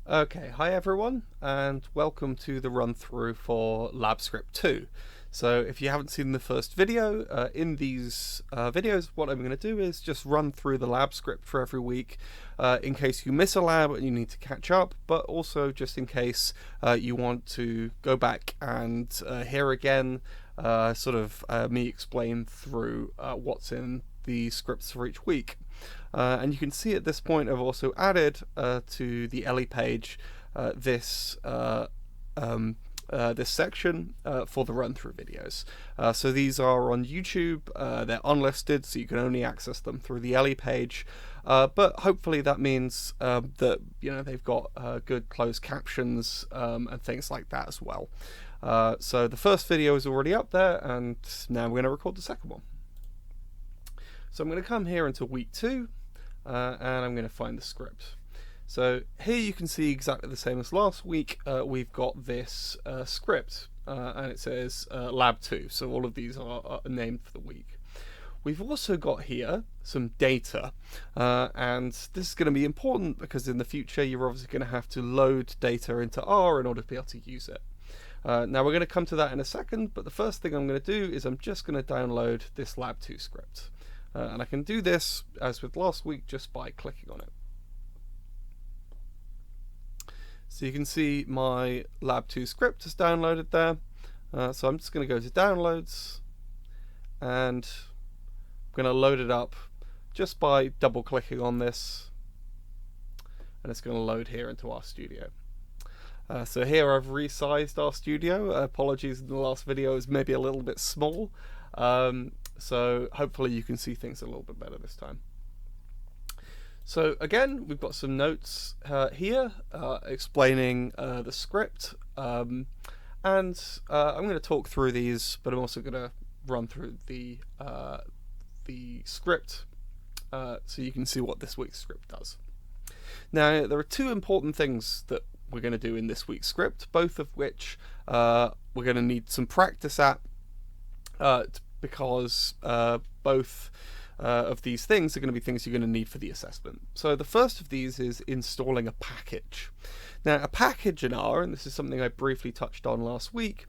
Okay, hi everyone, and welcome to the run through for LabScript 2. So if you haven't seen the first video, in these videos what I'm going to do is just run through the lab script for every week in case you miss a lab and you need to catch up, but also just in case you want to go back and hear again me explain through what's in the scripts for each week. And you can see at this point I've also added to the Ellie page this section for the run-through videos. So these are on YouTube. They're unlisted, so you can only access them through the Ellie page. But hopefully that means that they've got good closed captions and things like that as well. So the first video is already up there, and now we're going to record the second one. So I'm going to come here into week 2, and I'm going to find the script. So here you can see exactly the same as last week. We've got this script, and it says Lab 2. So all of these are named for the week. We've also got here some data, and this is going to be important because in the future you're obviously going to have to load data into R in order to be able to use it. Now we're going to come to that in a second, but the first thing I'm going to do is I'm just going to download this Lab 2 script. And I can do this, as with last week, just by clicking on it. So you can see my Lab 2 script is downloaded there. So I'm just going to go to Downloads, and I'm going to load it up just by double clicking on this, and it's going to load here into RStudio. So here I've resized RStudio. Apologies, in the last video is maybe a little bit small. So hopefully you can see things a little bit better this time. So again, we've got some notes here explaining the script, and I'm going to talk through these, but I'm also going to run through the script so you can see what this week's script does. Now, there are two important things that we're going to do in this week's script, both of which we're going to need some practice at, because both of these things are going to be things you're going to need for the assessment. So the first of these is installing a package. Now, a package in R, and this is something I briefly touched on last week,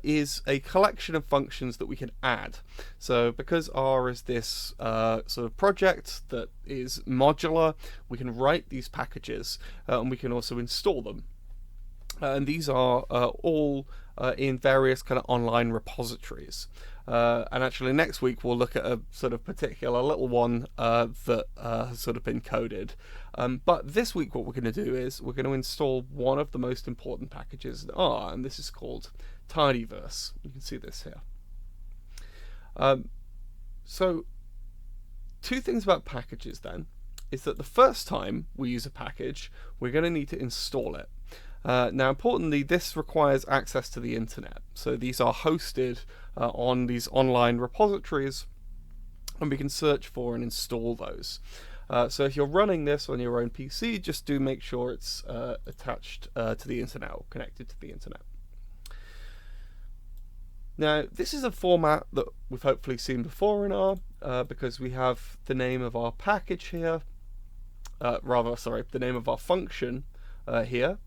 is a collection of functions that we can add. So because R is this sort of project that is modular, we can write these packages and we can also install them. And these are all in various kind of online repositories. And actually next week we'll look at a sort of particular little one that has sort of been coded. But this week what we're going to do is we're going to install one of the most important packages in R, and this is called Tidyverse. You can see this here. So two things about packages then is that the first time we use a package, we're going to need to install it. Now, importantly, this requires access to the internet. So these are hosted on these online repositories, and we can search for and install those. So if you're running this on your own PC, just do make sure it's attached to the internet or connected to the internet. Now, this is a format that we've hopefully seen before in R, because we have the name of our package here, the name of our function here.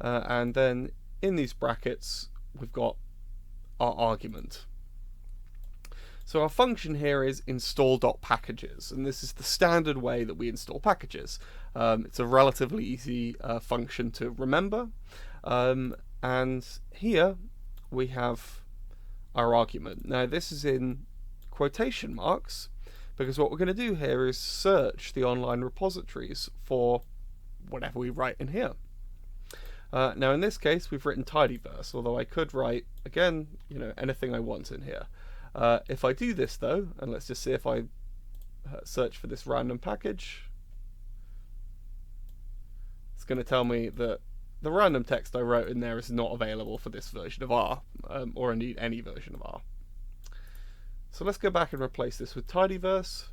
And then in these brackets we've got our argument. So our function here is install.packages, and this is the standard way that we install packages. It's a relatively easy function to remember, and here we have our argument. Now this is in quotation marks because what we're going to do here is search the online repositories for whatever we write in here. Now in this case we've written Tidyverse, although I could write, again, anything I want in here. If I do this though, and let's just see if I search for this random package, it's going to tell me that the random text I wrote in there is not available for this version of R, or indeed any version of R. So let's go back and replace this with Tidyverse.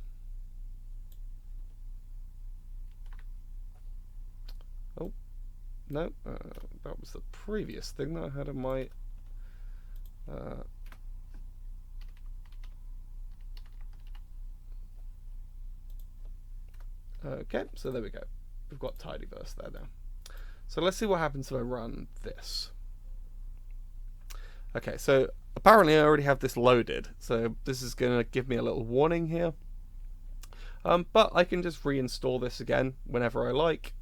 No, that was the previous thing that I had in my okay, so there we go. We've got Tidyverse there now. So let's see what happens if I run this. Okay, so apparently I already have this loaded, so this is going to give me a little warning here. But I can just reinstall this again whenever I like.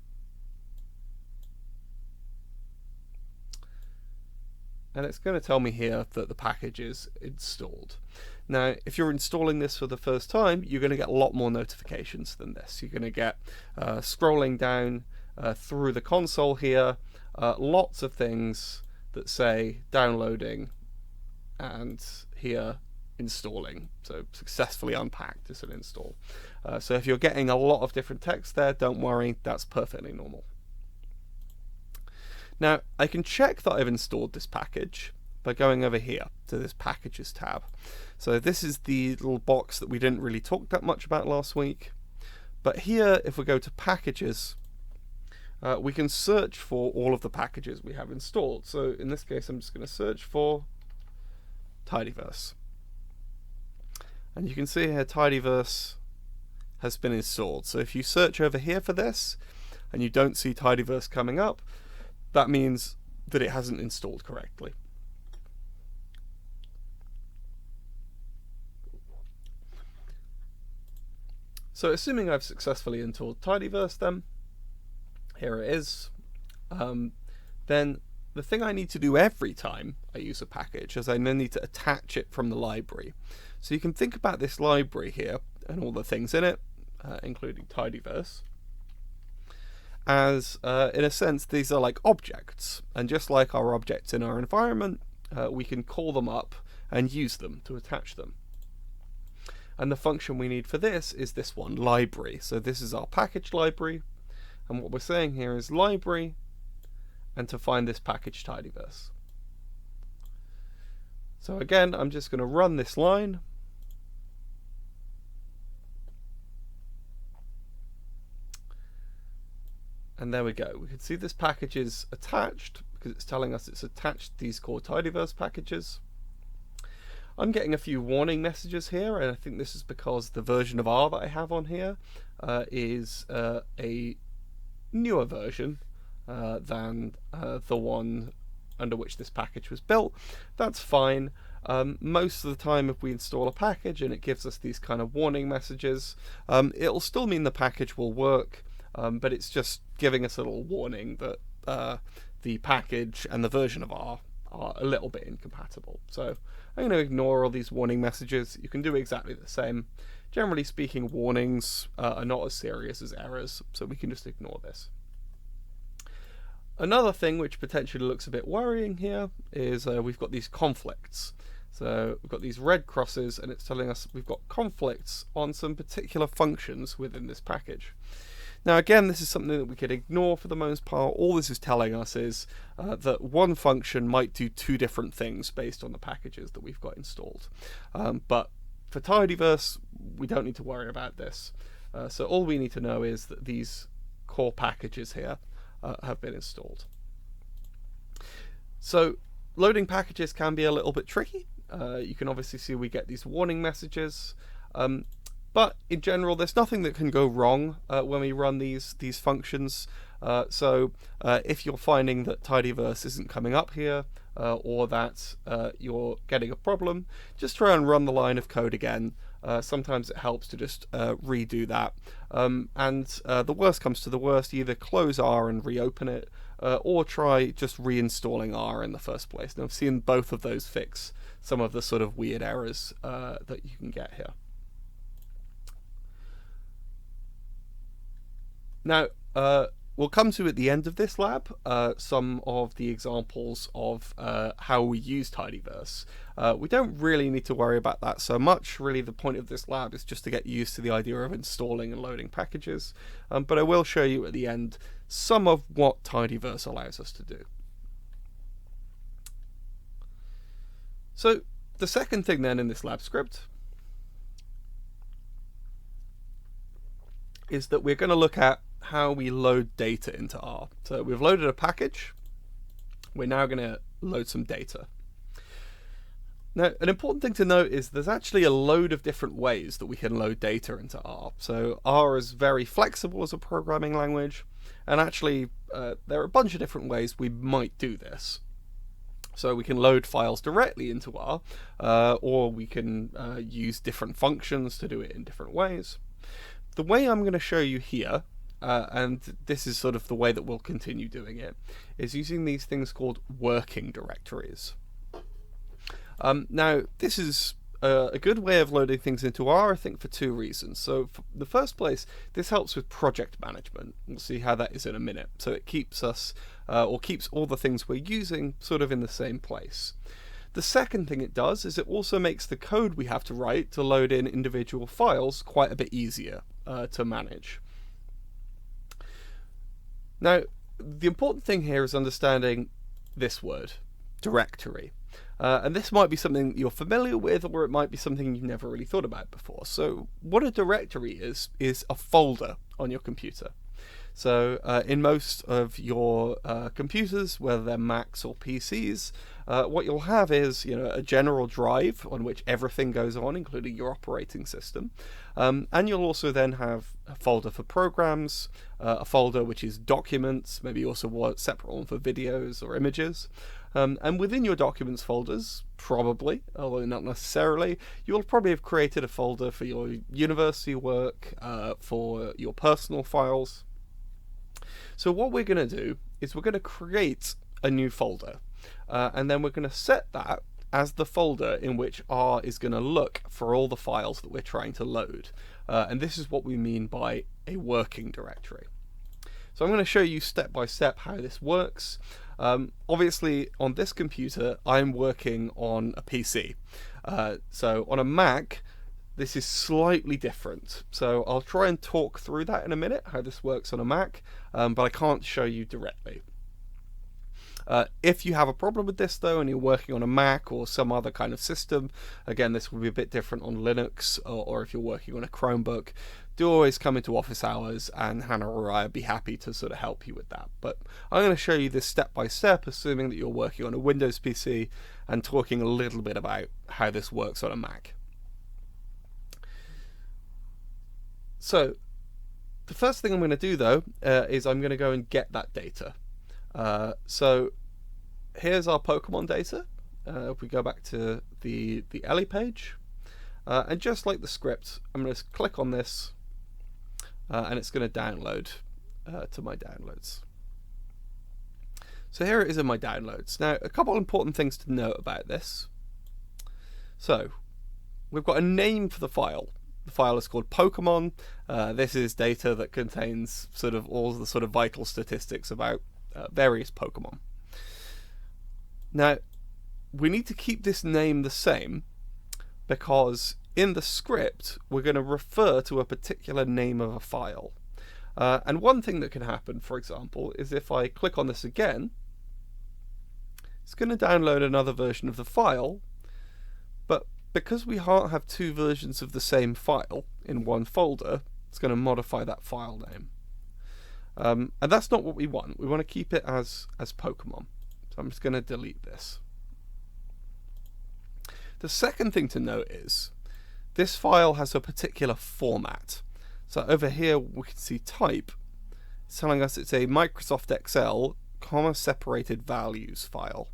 And it's going to tell me here that the package is installed. Now, if you're installing this for the first time, you're going to get a lot more notifications than this. You're going to get scrolling down through the console here, lots of things that say downloading and here installing. So successfully unpacked is an install. So if you're getting a lot of different text there, don't worry, that's perfectly normal. Now, I can check that I've installed this package by going over here to this Packages tab. So this is the little box that we didn't really talk that much about last week. But here, if we go to Packages, we can search for all of the packages we have installed. So in this case, I'm just going to search for Tidyverse. And you can see here Tidyverse has been installed. So if you search over here for this and you don't see Tidyverse coming up, that means that it hasn't installed correctly. So assuming I've successfully installed Tidyverse, then here it is. Then the thing I need to do every time I use a package is I then need to attach it from the library. So you can think about this library here and all the things in it, including Tidyverse, as in a sense these are like objects, and just like our objects in our environment, we can call them up and use them to attach them. And the function we need for this is this one, library. So this is our package library, and what we're saying here is library, and to find this package Tidyverse. So again, I'm just going to run this line. And there we go. We can see this package is attached because it's telling us it's attached these core Tidyverse packages. I'm getting a few warning messages here, and I think this is because the version of R that I have on here is a newer version than the one under which this package was built. That's fine. Most of the time if we install a package and it gives us these kind of warning messages, it'll still mean the package will work, but it's just giving us a little warning that the package and the version of R are a little bit incompatible. So I'm going to ignore all these warning messages. You can do exactly the same. Generally speaking, warnings are not as serious as errors, so we can just ignore this. Another thing which potentially looks a bit worrying here is we've got these conflicts. So we've got these red crosses, and it's telling us we've got conflicts on some particular functions within this package. Now again, this is something that we could ignore for the most part. All this is telling us is that one function might do two different things based on the packages that we've got installed. But for Tidyverse, we don't need to worry about this. So all we need to know is that these core packages here have been installed. So loading packages can be a little bit tricky. You can obviously see we get these warning messages. But in general, there's nothing that can go wrong when we run these functions. So if you're finding that Tidyverse isn't coming up here, or that you're getting a problem, just try and run the line of code again. Sometimes it helps to just redo that. And the worst comes to the worst, either close R and reopen it, or try just reinstalling R in the first place. And I've seen both of those fix some of the sort of weird errors that you can get here. Now, we'll come to at the end of this lab some of the examples of how we use Tidyverse. We don't really need to worry about that so much. Really, the point of this lab is just to get used to the idea of installing and loading packages. But I will show you at the end some of what Tidyverse allows us to do. So the second thing then in this lab script is that we're going to look at how we load data into R. So we've loaded a package. We're now going to load some data. Now, an important thing to note is there's actually a load of different ways that we can load data into R. So R is very flexible as a programming language, and actually there are a bunch of different ways we might do this. So we can load files directly into R, or we can use different functions to do it in different ways. The way I'm going to show you here, and this is sort of the way that we'll continue doing it, is using these things called working directories. Now, this is a good way of loading things into R, I think, for two reasons. So, for the first place, this helps with project management. We'll see how that is in a minute. So it keeps us, or keeps all the things we're using sort of in the same place. The second thing it does is it also makes the code we have to write to load in individual files quite a bit easier to manage. Now, the important thing here is understanding this word, directory. And this might be something you're familiar with, or it might be something you've never really thought about before. So what a directory is a folder on your computer. So in most of your computers, whether they're Macs or PCs, what you'll have is a general drive on which everything goes on, including your operating system. And you'll also then have a folder for programs, a folder which is documents, maybe also a separate one for videos or images. And within your documents folders, probably, although not necessarily, you'll probably have created a folder for your university work, for your personal files. So what we're going to do is we're going to create a new folder, and then we're going to set that as the folder in which R is going to look for all the files that we're trying to load. And this is what we mean by a working directory. So I'm going to show you step by step how this works. Obviously, on this computer, I'm working on a PC. So on a Mac, this is slightly different. So I'll try and talk through that in a minute, how this works on a Mac, but I can't show you directly. If you have a problem with this though, and you're working on a Mac or some other kind of system, again, this will be a bit different on Linux, or if you're working on a Chromebook, do always come into office hours, and Hannah or I would be happy to sort of help you with that. But I'm going to show you this step by step, assuming that you're working on a Windows PC, and talking a little bit about how this works on a Mac. So the first thing I'm going to do though is I'm going to go and get that data. So here's our Pokemon data. If we go back to the Ellie page, and just like the script, I'm going to click on this, and it's going to download to my downloads. So here it is in my downloads. Now, a couple of important things to note about this. So we've got a name for the file. The file is called Pokemon. This is data that contains sort of all the sort of vital statistics about various Pokemon. Now, we need to keep this name the same because in the script we're going to refer to a particular name of a file. And one thing that can happen, for example, is if I click on this again, it's going to download another version of the file, but because we can't have two versions of the same file in one folder, it's going to modify that file name. And that's not what we want. We want to keep it as Pokemon. So I'm just going to delete this. The second thing to note is this file has a particular format. So over here we can see type. It's telling us it's a Microsoft Excel, separated values file.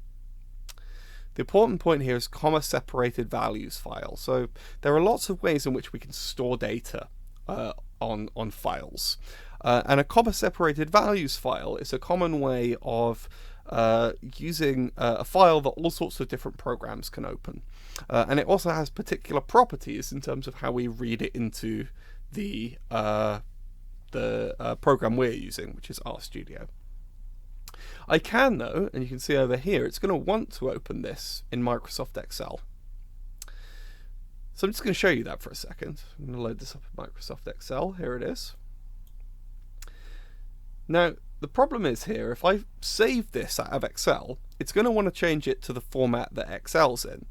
The important point here is separated values file. So there are lots of ways in which we can store data on files. And a separated values file is a common way of using a file that all sorts of different programs can open. And it also has particular properties in terms of how we read it into the program we're using, which is RStudio. I can, though, and you can see over here, it's going to want to open this in Microsoft Excel. So I'm just going to show you that for a second. I'm going to load this up in Microsoft Excel. Here it is. Now, the problem is here, if I save this out of Excel, it's going to want to change it to the format that Excel's in.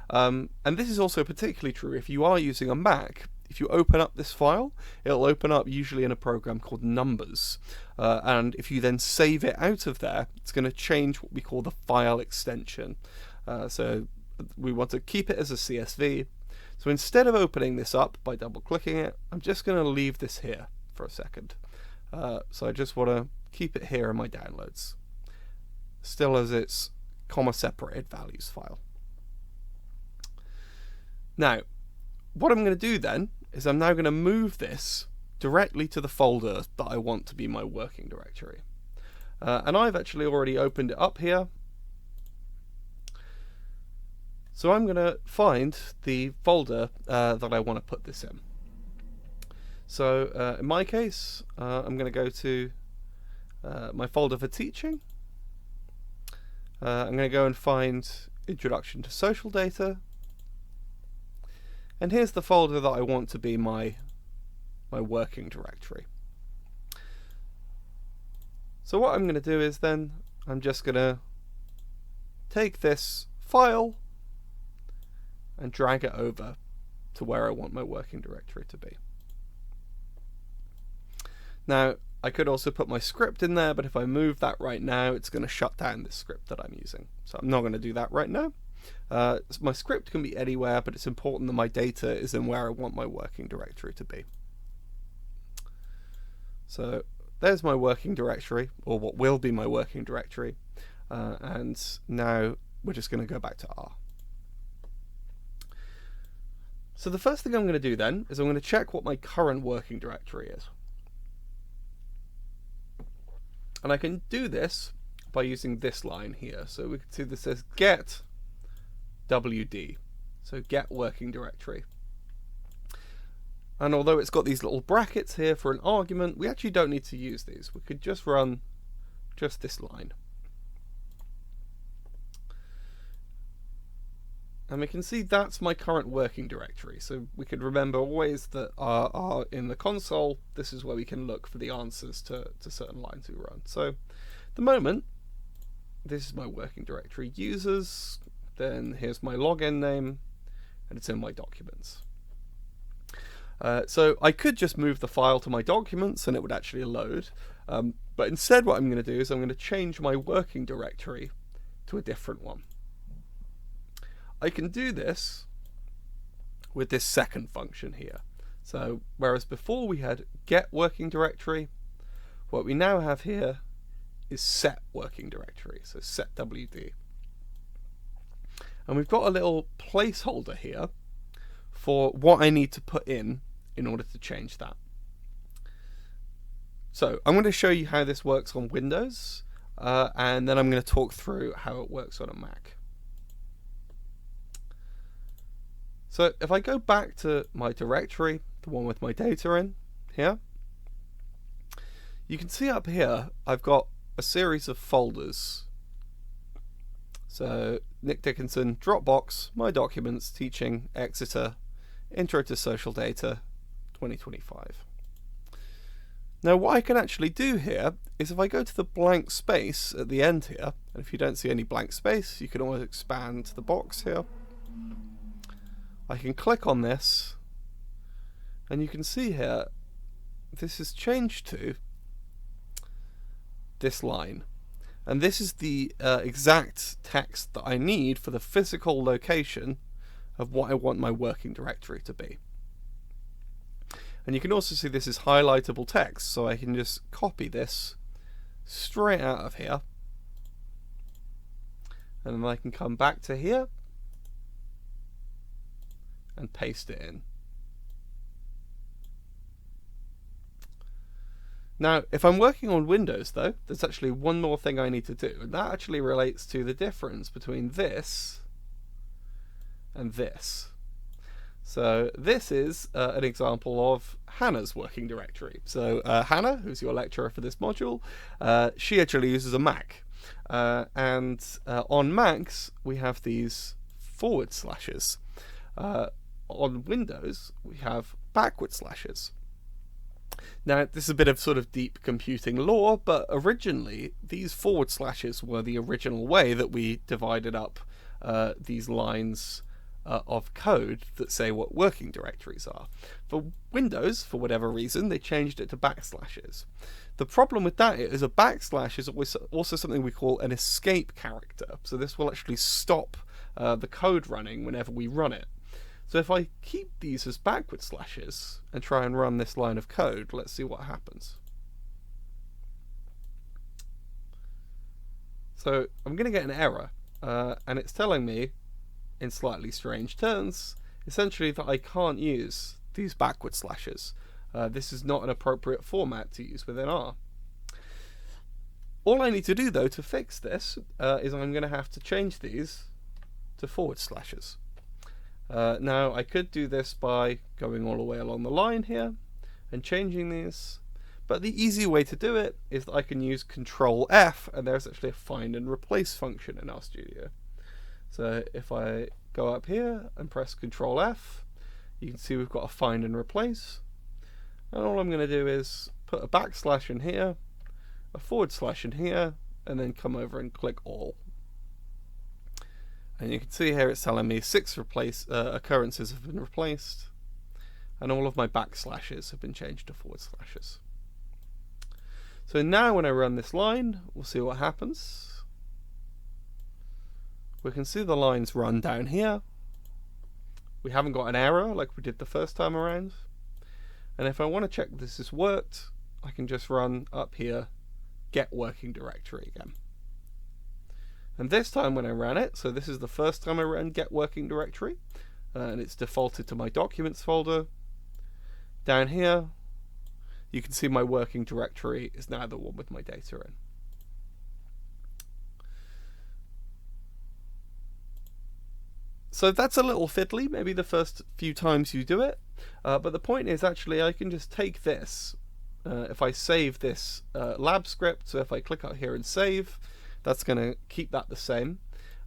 And this is also particularly true if you are using a Mac. If you open up this file, it'll open up usually in a program called Numbers. And if you then save it out of there, it's going to change what we call the file extension. So we want to keep it as a CSV. So instead of opening this up by double clicking it, I'm just going to leave this here for a second. So I just want to keep it here in my downloads, still as its comma separated values file. Now, what I'm going to do then is I'm now going to move this directly to the folder that I want to be my working directory. And I've actually already opened it up here. So I'm going to find the folder that I want to put this in. So in my case, I'm going to go to my folder for teaching. I'm going to go and find Introduction to Social Data. And here's the folder that I want to be my working directory. So what I'm going to do is then I'm just going to take this file and drag it over to where I want my working directory to be. Now, I could also put my script in there, but if I move that right now, it's going to shut down this script that I'm using. So I'm not going to do that right now. My script can be anywhere, but it's important that my data is in where I want my working directory to be. So there's my working directory, or what will be my working directory. And now we're just going to go back to R. So the first thing I'm going to do then is I'm going to check what my current working directory is. And I can do this by using this line here. So we can see this says get WD, so get working directory. And although it's got these little brackets here for an argument, we actually don't need to use these. We could just run just this line. And we can see that's my current working directory. So we could remember always that in the console, this is where we can look for the answers to certain lines we run. So at the moment, this is my working directory users. Then here's my login name, and it's in my documents. So I could just move the file to my documents and it would actually load. But instead what I'm going to do is I'm going to change my working directory to a different one. I can do this with this second function here. So whereas before we had get working directory, what we now have here is set working directory, so set WD. And we've got a little placeholder here for what I need to put in order to change that. So I'm going to show you how this works on Windows, and then I'm going to talk through how it works on a Mac. So if I go back to my directory, the one with my data in here, you can see up here I've got a series of folders. So Nick Dickinson, Dropbox, My Documents, Teaching, Exeter, Intro to Social Data, 2025. Now what I can actually do here is if I go to the blank space at the end here, and if you don't see any blank space, you can always expand the box here. I can click on this, and you can see here, this is changed to this line. And this is the exact text that I need for the physical location of what I want my working directory to be. And you can also see this is highlightable text, so I can just copy this straight out of here. And then I can come back to here and paste it in. Now, if I'm working on Windows though, there's actually one more thing I need to do, and that actually relates to the difference between this and this. So this is an example of Hannah's working directory. So Hannah, who's your lecturer for this module, she actually uses a Mac. And on Macs, we have these forward slashes. On Windows, we have backward slashes. Now, this is a bit of sort of deep computing lore, but originally these forward slashes were the original way that we divided up these lines of code that say what working directories are. For Windows, for whatever reason, they changed it to backslashes. The problem with that is a backslash is also something we call an escape character. So this will actually stop the code running whenever we run it. So if I keep these as backward slashes and try and run this line of code, let's see what happens. So I'm going to get an error, and it's telling me, in slightly strange terms, essentially that I can't use these backward slashes. This is not an appropriate format to use within R. All I need to do, though, to fix this is I'm going to have to change these to forward slashes. Now, I could do this by going all the way along the line here and changing these, but the easy way to do it is that I can use Control F, and there's actually a find and replace function in RStudio. So if I go up here and press Control F, you can see we've got a find and replace. And all I'm going to do is put a backslash in here, a forward slash in here, and then come over and click all. And you can see here it's telling me 6 occurrences have been replaced, and all of my backslashes have been changed to forward slashes. So now when I run this line, we'll see what happens. We can see the lines run down here. We haven't got an error like we did the first time around. And if I want to check this has worked, I can just run up here, get working directory again. And this time when I ran it, so this is the first time I ran get working directory, and it's defaulted to my documents folder. Down here, you can see my working directory is now the one with my data in. So that's a little fiddly, maybe the first few times you do it, but the point is actually I can just take this, if I save this lab script, so if I click out here and save, that's going to keep that the same,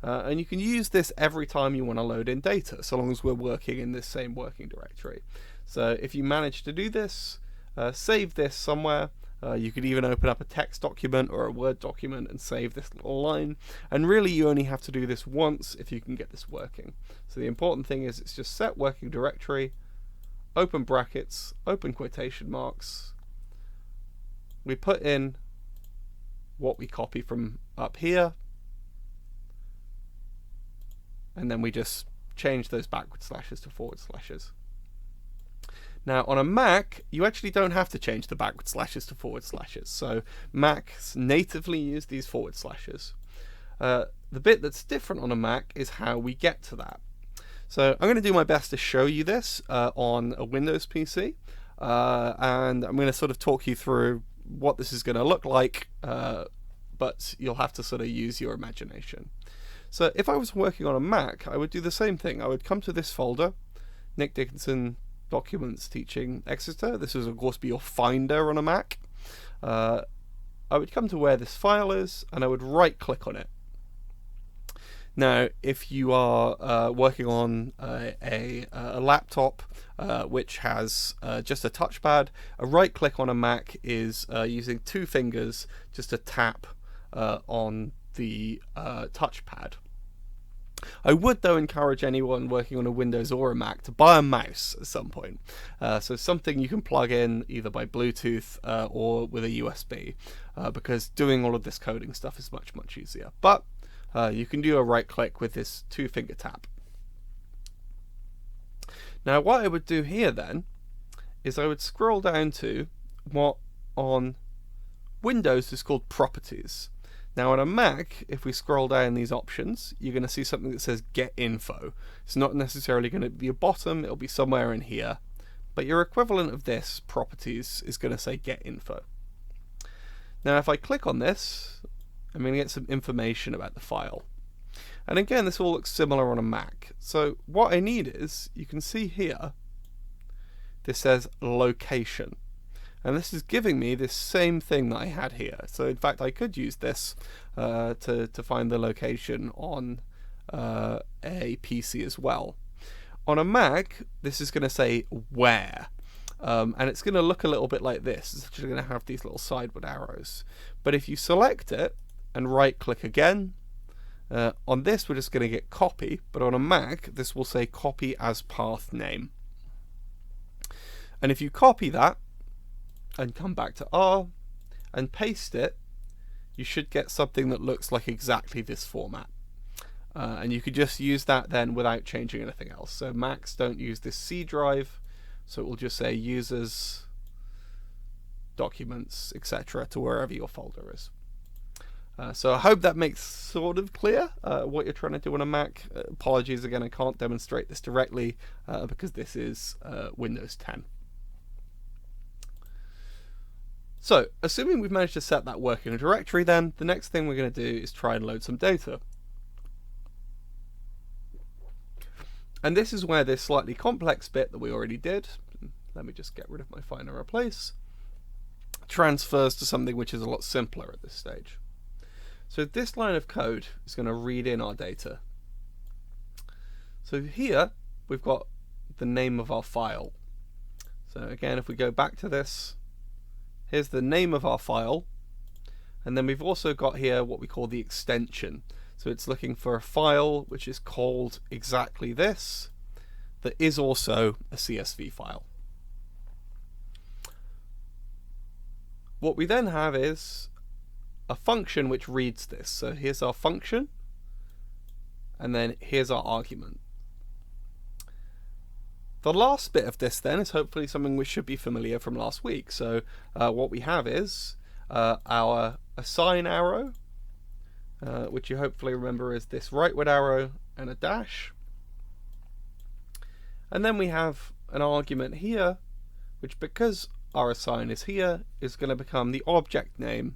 and you can use this every time you want to load in data, so long as we're working in this same working directory. So if you manage to do this, save this somewhere. You could even open up a text document or a Word document and save this little line. And really you only have to do this once if you can get this working. So the important thing is it's just set working directory, open brackets, open quotation marks. We put in what we copy from up here. And then we just change those backward slashes to forward slashes. Now on a Mac, you actually don't have to change the backward slashes to forward slashes. So Macs natively use these forward slashes. The bit that's different on a Mac is how we get to that. So I'm going to do my best to show you this on a Windows PC. And I'm going to sort of talk you through what this is going to look like, but you'll have to sort of use your imagination. So if I was working on a Mac, I would do the same thing. I would come to this folder, Nick Dickinson Documents Teaching Exeter. This is of course be your finder on a Mac. I would come to where this file is and I would right click on it. Now if you are working on a laptop which has just a touchpad, a right click on a Mac is using 2 fingers just to tap on the touchpad. I would though encourage anyone working on a Windows or a Mac to buy a mouse at some point. So something you can plug in either by Bluetooth or with a USB, because doing all of this coding stuff is much easier. But you can do a right click with this 2-finger tap. Now what I would do here then is I would scroll down to what on Windows is called properties. Now on a Mac, if we scroll down these options, you're going to see something that says Get Info. It's not necessarily going to be a bottom, it'll be somewhere in here. But your equivalent of this, Properties, is going to say Get Info. Now if I click on this, I'm going to get some information about the file. And again, this all looks similar on a Mac. So what I need is, you can see here, this says Location. And this is giving me this same thing that I had here. So in fact I could use this to find the location on a PC as well. On a Mac, this is going to say Where. And it's going to look a little bit like this. It's actually going to have these little sideward arrows. But if you select it and right click again, on this we're just going to get Copy. But on a Mac, this will say Copy as Path Name. And if you copy that, and come back to R and paste it, you should get something that looks like exactly this format. And you could just use that then without changing anything else. So Macs don't use this C drive, so it will just say users, documents, etc. to wherever your folder is. So I hope that makes sort of clear what you're trying to do on a Mac. Apologies again, I can't demonstrate this directly because this is Windows 10. So, assuming we've managed to set that working directory, then the next thing we're going to do is try and load some data. And this is where this slightly complex bit that we already did, let me just get rid of my find and replace, transfers to something which is a lot simpler at this stage. So this line of code is going to read in our data. So here we've got the name of our file. So again, if we go back to this, here's the name of our file, and then we've also got here what we call the extension. So it's looking for a file which is called exactly this, that is also a CSV file. What we then have is a function which reads this. So here's our function, and then here's our argument. The last bit of this then is hopefully something which should be familiar from last week. So what we have is our assign arrow, which you hopefully remember is this rightward arrow and a dash. And then we have an argument here, which because our assign is here, is going to become the object name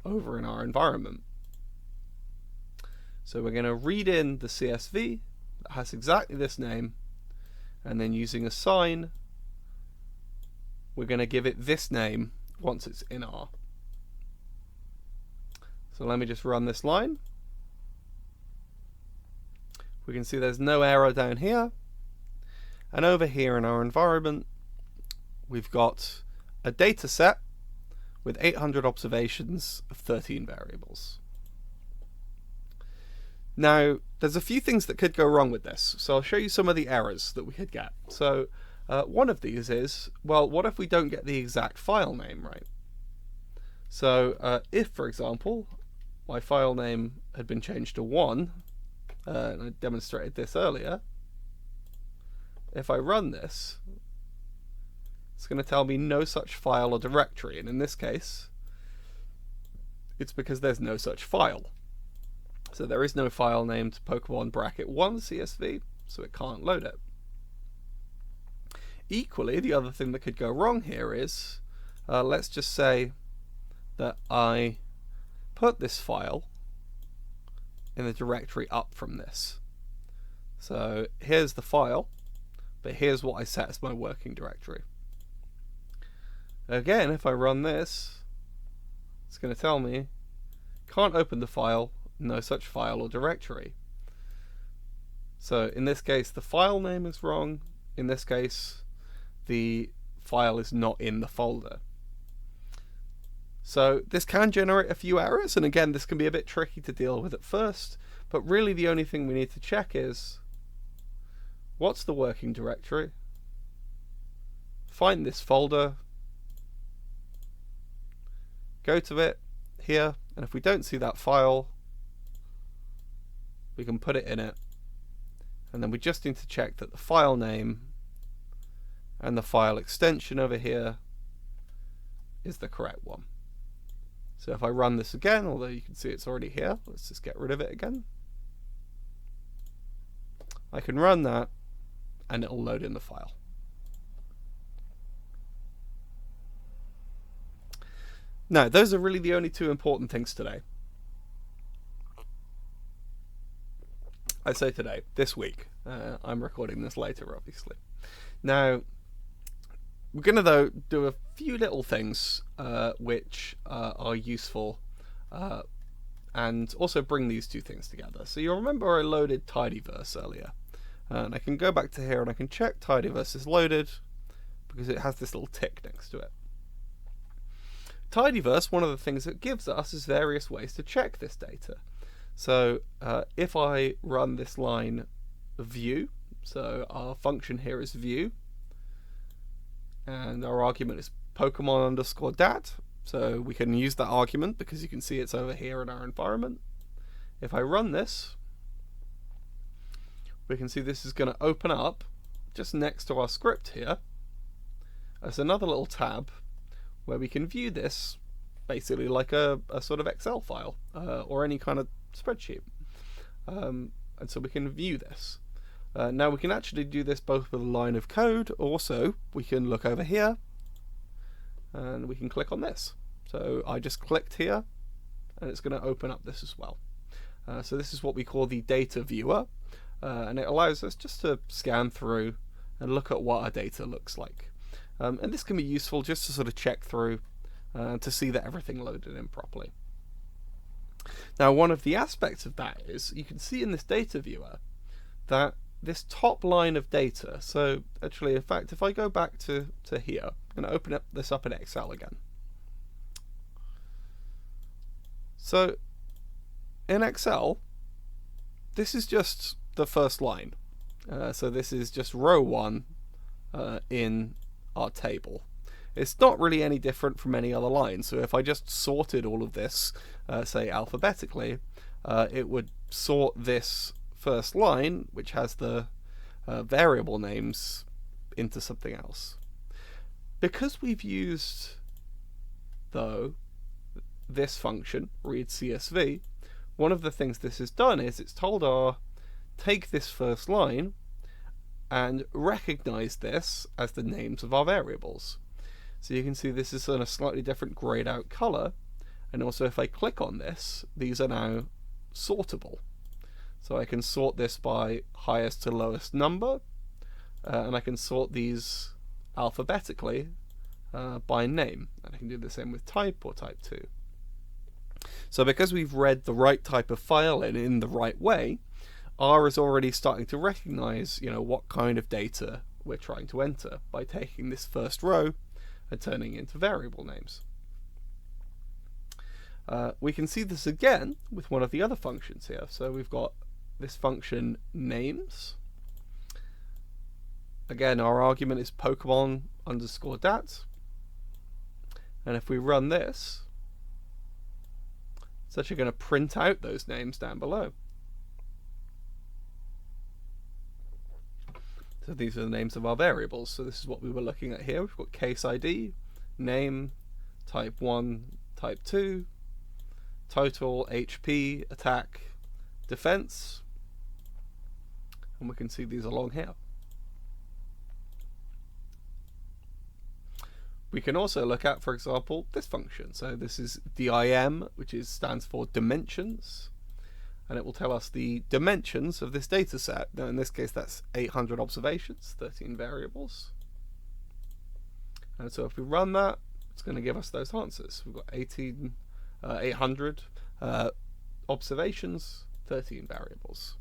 over in our environment. So we're going to read in the CSV that has exactly this name, and then using assign, we're going to give it this name once it's in R. So let me just run this line. We can see there's no error down here, and over here in our environment we've got a data set with 800 observations of 13 variables. Now, there's a few things that could go wrong with this, so I'll show you some of the errors that we could get. So one of these is, well, what if we don't get the exact file name right? So if, for example, my file name had been changed to 1, and I demonstrated this earlier, if I run this, it's going to tell me no such file or directory, and in this case it's because there's no such file. So there is no file named Pokemon bracket 1 CSV, so it can't load it. Equally, the other thing that could go wrong here is, let's just say that I put this file in the directory up from this. So here's the file, but here's what I set as my working directory. Again, if I run this, it's going to tell me can't open the file, no such file or directory. So in this case the file name is wrong, in this case the file is not in the folder. So this can generate a few errors, and again this can be a bit tricky to deal with at first, but really the only thing we need to check is what's the working directory, find this folder, go to it here, and if we don't see that file, we can put it in it, and then we just need to check that the file name and the file extension over here is the correct one. So if I run this again, although you can see it's already here, let's just get rid of it again. I can run that and it'll load in the file. Now, those are really the only two important things today. I say today, this week. I'm recording this later, obviously. Now, we're going to, though, do a few little things which are useful and also bring these two things together. So you'll remember I loaded tidyverse earlier. And I can go back to here and I can check tidyverse is loaded because it has this little tick next to it. Tidyverse, one of the things it gives us is various ways to check this data. So if I run this line view, so our function here is view, and our argument is Pokemon underscore dat, so we can use that argument because you can see it's over here in our environment. If I run this, we can see this is going to open up just next to our script here as another little tab where we can view this basically like a sort of Excel file or any kind of spreadsheet. And so we can view this. Now we can actually do this both with a line of code. Also, we can look over here and we can click on this. So I just clicked here and it's going to open up this as well. So this is what we call the data viewer, and it allows us just to scan through and look at what our data looks like. And this can be useful just to sort of check through to see that everything loaded in properly. Now, one of the aspects of that is you can see in this data viewer that this top line of data, so actually in fact if I go back to here, I'm going to open this up in Excel again. So in Excel, this is just the first line. So this is just row 1 in our table. It's not really any different from any other line. So if I just sorted all of this, say alphabetically, it would sort this first line, which has the variable names, into something else. Because we've used, though, this function, read CSV, one of the things this has done is it's told our take this first line and recognize this as the names of our variables. So you can see this is in a slightly different grayed out color, and also if I click on this, these are now sortable. So I can sort this by highest to lowest number, and I can sort these alphabetically by name, and I can do the same with type or type 2. So because we've read the right type of file in the right way, R is already starting to recognize, what kind of data we're trying to enter by taking this first row and turning it into variable names. We can see this again with one of the other functions here. So we've got this function names. Again, our argument is Pokemon_dat. And if we run this, it's actually going to print out those names down below. So these are the names of our variables. So this is what we were looking at here. We've got case ID, name, type 1, type 2, total, HP, attack, defense. And we can see these along here. We can also look at, for example, this function. So this is dim, which stands for dimensions. And it will tell us the dimensions of this data set. Now in this case that's 800 observations, 13 variables. And so if we run that, it's going to give us those answers. We've got 800 observations, 13 variables.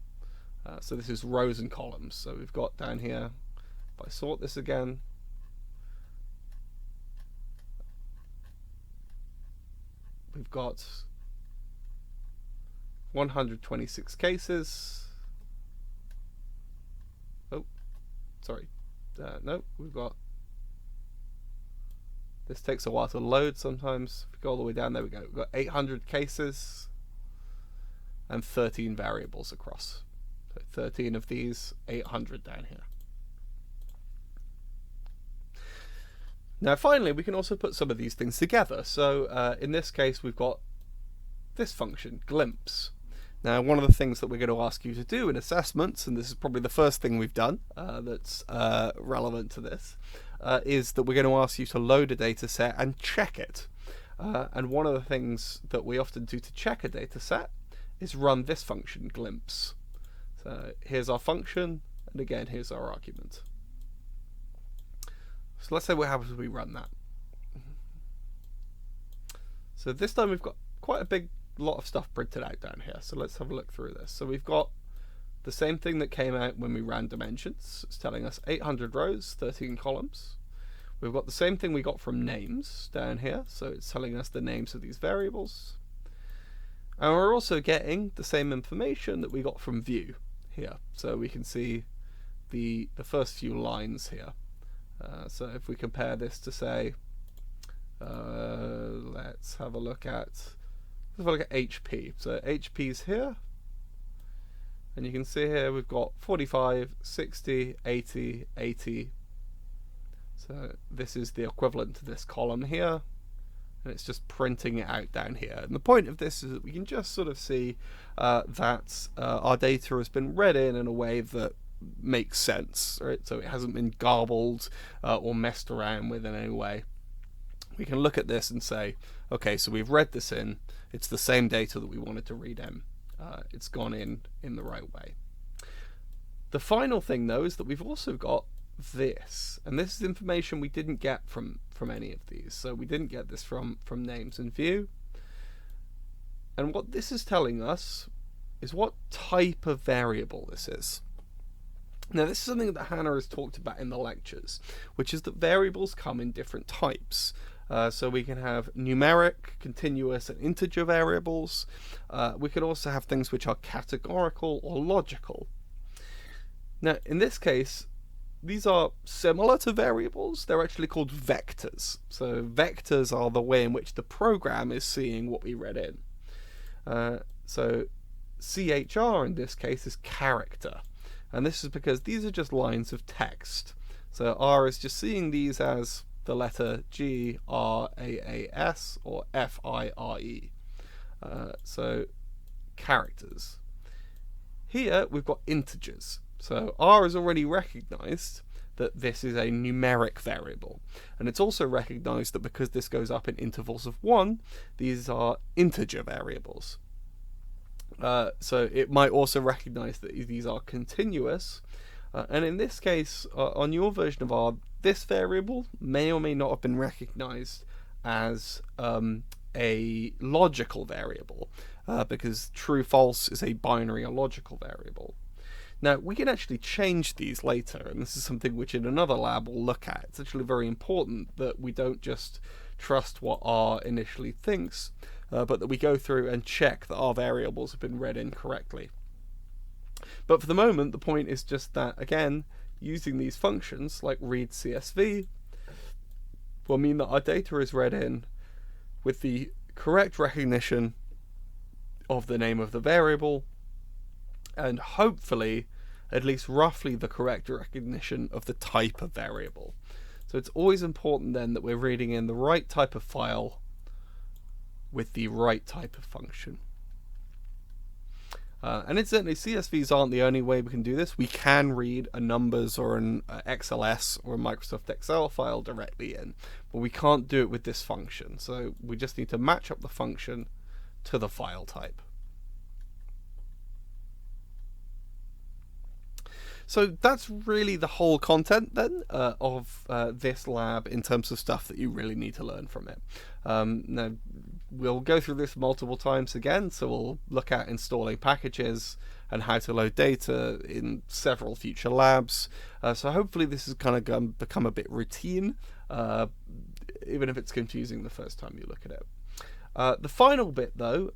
So this is rows and columns. So we've got down here, if I sort this again, we've got 126 cases. Oh, sorry. No, we've got... This takes a while to load sometimes. If we go all the way down, there we go. We've got 800 cases and 13 variables across. So 13 of these, 800 down here. Now finally, we can also put some of these things together. So in this case, we've got this function, glimpse. Now, one of the things that we're going to ask you to do in assessments, and this is probably the first thing we've done that's relevant to this, is that we're going to ask you to load a data set and check it. And one of the things that we often do to check a data set is run this function, glimpse. So here's our function, and again, here's our argument. So let's say what happens when we run that. So this time we've got quite a big lot of stuff printed out down here. So let's have a look through this. So we've got the same thing that came out when we ran dimensions. It's telling us 800 rows, 13 columns. We've got the same thing we got from names down here. So it's telling us the names of these variables. And we're also getting the same information that we got from view here. So we can see the first few lines here. So if we compare this to say, let's have a look at HP. So HP's here, And you can see here we've got 45, 60, 80, 80. So this is the equivalent to this column here. And it's just printing it out down here. And the point of this is that we can just sort of see that our data has been read in a way that makes sense, right? So it hasn't been garbled or messed around with in any way. We can look at this and say, okay, so we've read this in. It's the same data that we wanted to read in. It's gone in the right way. The final thing, though, is that we've also got this, and this is information we didn't get from any of these. So we didn't get this from names and view. And what this is telling us is what type of variable this is. Now, this is something that Hannah has talked about in the lectures, which is that variables come in different types. So we can have numeric, continuous, and integer variables. We could also have things which are categorical or logical. Now, in this case, these are similar to variables. They're actually called vectors. So vectors are the way in which the program is seeing what we read in. So CHR in this case is character. And this is because these are just lines of text. So R is just seeing these as the letter G, R, A, S, or F, I, R, E. So characters. Here we've got integers. So R has already recognized that this is a numeric variable. And it's also recognized that because this goes up in intervals of 1, these are integer variables. So it might also recognize that these are continuous. And in this case, on your version of R, this variable may or may not have been recognized as a logical variable, because true, false is a binary or logical variable. Now, we can actually change these later, and this is something which in another lab we'll look at. It's actually very important that we don't just trust what R initially thinks, but that we go through and check that our variables have been read in correctly. But for the moment, the point is just that, again, using these functions like read CSV will mean that our data is read in with the correct recognition of the name of the variable, and hopefully at least roughly the correct recognition of the type of variable. So it's always important then that we're reading in the right type of file with the right type of function. And incidentally, CSVs aren't the only way we can do this. We can read a numbers or an XLS or a Microsoft Excel file directly in, but we can't do it with this function. So we just need to match up the function to the file type. So that's really the whole content then of this lab in terms of stuff that you really need to learn from it. Now, we'll go through this multiple times again, so we'll look at installing packages and how to load data in several future labs. So hopefully this is kind of become a bit routine, even if it's confusing the first time you look at it. The final bit, though,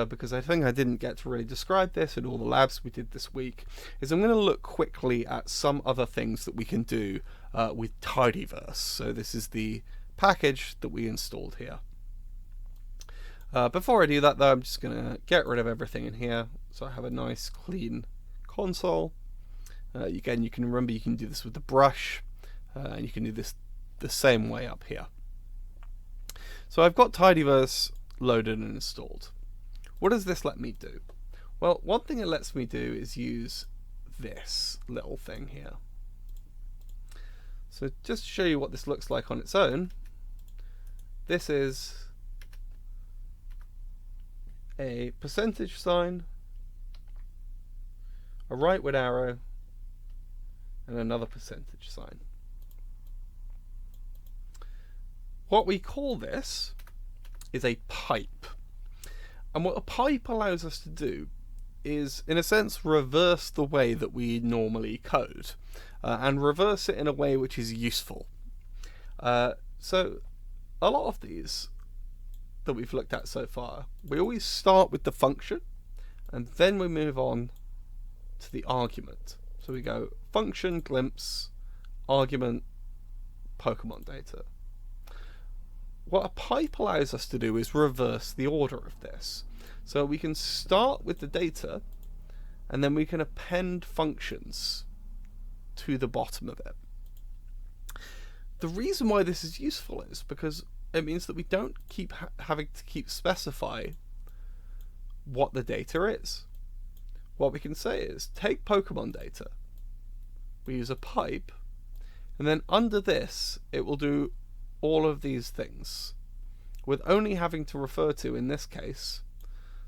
because I think I didn't get to really describe this in all the labs we did this week, is I'm going to look quickly at some other things that we can do with tidyverse. So this is the package that we installed here. Before I do that, though, I'm just going to get rid of everything in here, so I have a nice clean console. Again, you can remember you can do this with the brush, and you can do this the same way up here. So I've got tidyverse loaded and installed. What does this let me do? Well, one thing it lets me do is use this little thing here. So just to show you what this looks like on its own, this is a percentage sign, a rightward arrow, and another percentage sign. What we call this is a pipe. And what a pipe allows us to do is, in a sense, reverse the way that we normally code, and reverse it in a way which is useful. So a lot of these that we've looked at so far, we always start with the function, and then we move on to the argument. So we go function, glimpse, argument, Pokemon data. What a pipe allows us to do is reverse the order of this. So we can start with the data, and then we can append functions to the bottom of it. The reason why this is useful is because it means that we don't keep having to keep specify what the data is. What we can say is take Pokemon data. We use a pipe, and then under this it will do all of these things, with only having to refer to, in this case,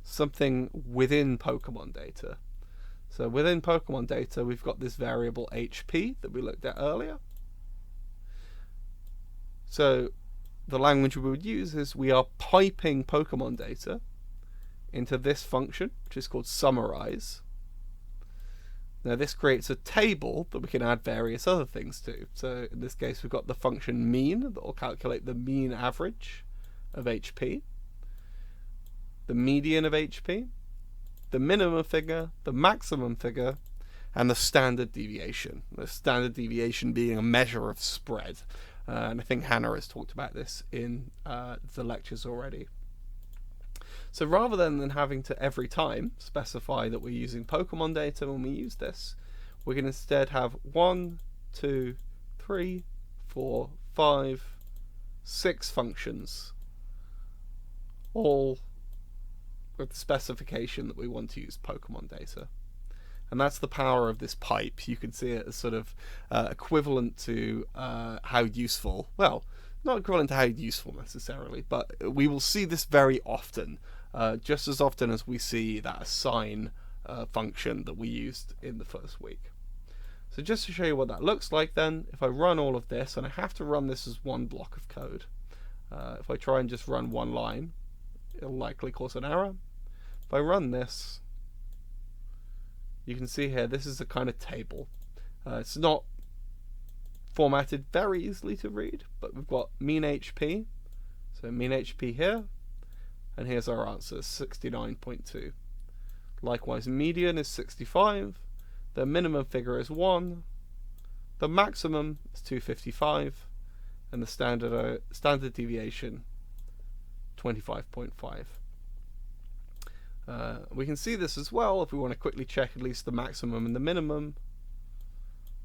something within Pokemon data. So within Pokemon data, we've got this variable HP that we looked at earlier. So the language we would use is we are piping Pokemon data into this function, which is called summarize. Now this creates a table that we can add various other things to. So in this case, we've got the function mean that will calculate the mean average of HP, the median of HP, the minimum figure, the maximum figure, and the standard deviation. The standard deviation being a measure of spread. And I think Hannah has talked about this in the lectures already. So rather than having to every time specify that we're using Pokemon data when we use this, we can instead have 1, 2, 3, 4, 5, 6 functions, all with the specification that we want to use Pokemon data. And that's the power of this pipe. You can see it as sort of equivalent to how useful, well, not equivalent to how useful necessarily, but we will see this very often, just as often as we see that assign function that we used in the first week. So just to show you what that looks like then, if I run all of this, and I have to run this as one block of code, if I try and just run one line, it'll likely cause an error. If I run this, you can see here, this is a kind of table. It's not formatted very easily to read, but we've got mean HP. So mean HP here, and here's our answer, 69.2. Likewise, median is 65. The minimum figure is 1. The maximum is 255, and the standard deviation 25.5. We can see this as well if we want to quickly check at least the maximum and the minimum.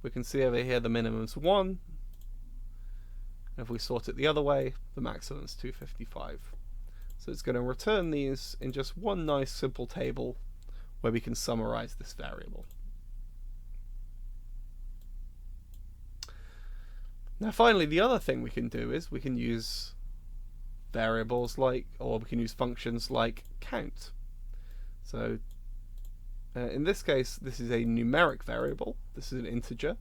We can see over here the minimum is 1. And if we sort it the other way, the maximum is 255. So it's going to return these in just one nice simple table where we can summarize this variable. Now finally, the other thing we can do is we can use variables like, or we can use functions like count. So in this case, this is a numeric variable. This is an integer.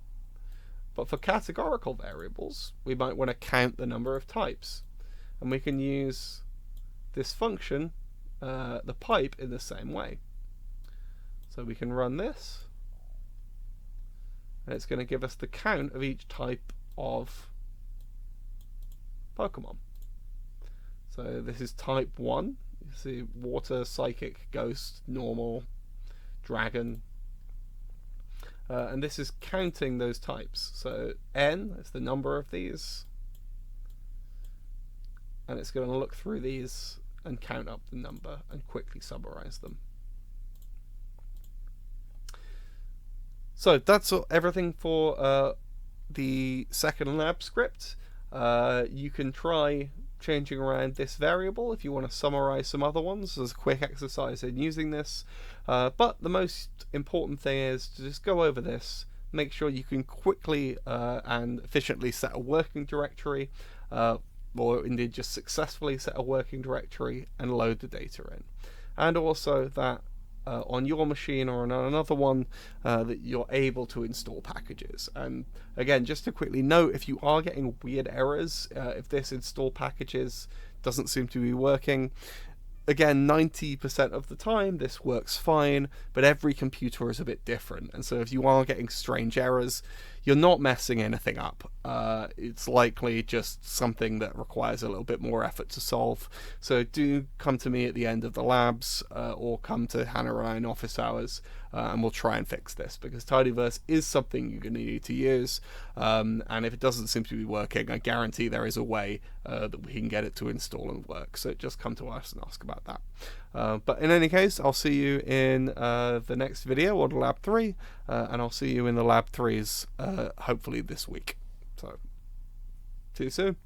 But for categorical variables, we might want to count the number of types. And we can use this function, the pipe, in the same way. So we can run this, and it's going to give us the count of each type of Pokemon. So this is type 1. You see water, psychic, ghost, normal, dragon. And this is counting those types. So n is the number of these. And it's going to look through these and count up the number and quickly summarize them. So that's everything for the second lab script. You can try changing around this variable if you want to summarize some other ones as a quick exercise in using this. But the most important thing is to just go over this, make sure you can quickly and efficiently set a working directory, or indeed just successfully set a working directory and load the data in. And also that on your machine or on another one that you're able to install packages. And again, just to quickly note, if you are getting weird errors, if this install packages doesn't seem to be working, again, 90% of the time this works fine, but every computer is a bit different. And so if you are getting strange errors, you're not messing anything up. It's likely just something that requires a little bit more effort to solve. So do come to me at the end of the labs, or come to Hannah Ryan office hours, and we'll try and fix this, because Tidyverse is something you're going to need to use, and if it doesn't seem to be working, I guarantee there is a way that we can get it to install and work. So just come to us and ask about that. But in any case, I'll see you in the next video on Lab 3, and I'll see you in the Lab 3s hopefully this week. So see you soon.